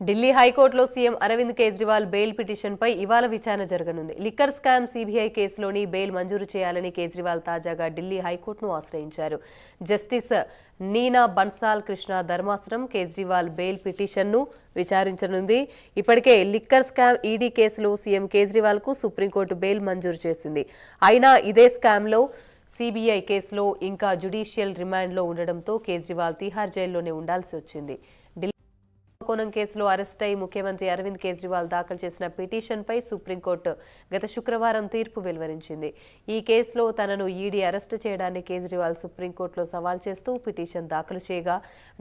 ఢిల్లీ హైకోర్టులో CM Arvind Kejriwal bail పిటిషన్పై ఇవాళ విచారణ జరగనుంది. లిక్కర్ స్కామ్ సీబీఐ కేసులోని బెయిల్ మంజూరు చేయాలని కేజ్రీవాల్ తాజాగా ఢిల్లీ హైకోర్టును ఆశ్రయించారు. జస్టిస్ నీనా బన్సాల్ కృష్ణ ధర్మాసనం కేజ్రీవాల్ బెయిల్ పిటిషన్ను విచారించనుంది. ఇప్పటికే లిక్కర్ స్కామ్ ఈడీ కేసులో సీఎం కేజ్రీవాల్కు సుప్రీంకోర్టు బెయిల్ మంజూరు చేసింది. అయినా ఇదే స్కామ్లో సీబీఐ కేసులో ఇంకా జ్యుడిషియల్ రిమాండ్లో ఉండడంతో కేజ్రీవాల్ తిహార్ జైల్లోనే ఉండాల్సి వచ్చింది. కోనం కేసులో అరెస్ట్ అయి ముఖ్యమంత్రి అరవింద్ కేజ్రీవాల్ దాఖలు చేసిన పిటిషన్పై సుప్రీంకోర్టు గత శుక్రవారం తీర్పు వెలువరించింది. ఈ కేసులో తనను ఈడీ అరెస్టు చేయడాన్ని కేజ్రీవాల్ సుప్రీంకోర్టులో సవాల్ చేస్తూ పిటిషన్ దాఖలు చేయగా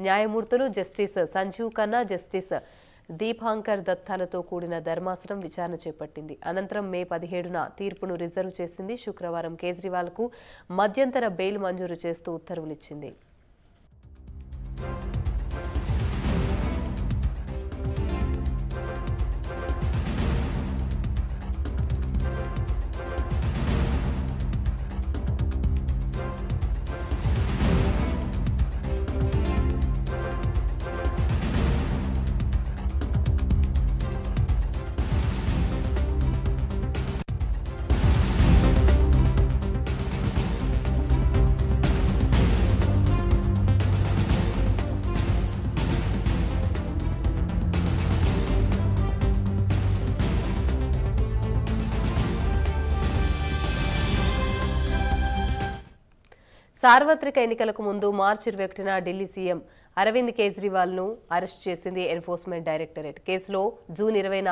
న్యాయమూర్తులు జస్టిస్ సంజీవ్ ఖన్నా, జస్టిస్ దీపాంకర్ దత్తాలతో కూడిన ధర్మాసనం విచారణ చేపట్టింది. అనంతరం మే 17న తీర్పును రిజర్వ్ చేసింది. శుక్రవారం కేజ్రీవాల్కు మధ్యంతర బెయిల్ మంజూరు చేస్తూ ఉత్తర్వులిచ్చింది. సార్వత్రిక ఎన్నికలకు ముందు మార్చి 21న ఢిల్లీ సీఎం అరవింద్ కేజ్రీవాల్ను అరెస్ట్ చేసింది ఎన్ఫోర్స్మెంట్ డైరెక్టరేట్. కేసులో జూన్ 20న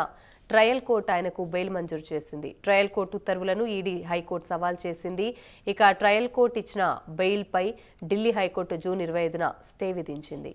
ట్రయల్ కోర్టు ఆయనకు బెయిల్ మంజూరు చేసింది. ట్రయల్ కోర్టు ఉత్తర్వులను ఈడీ హైకోర్టు సవాల్ చేసింది. ఇక ట్రయల్ కోర్టు ఇచ్చిన బెయిల్పై ఢిల్లీ హైకోర్టు జూన్ 25న స్టే విధించింది.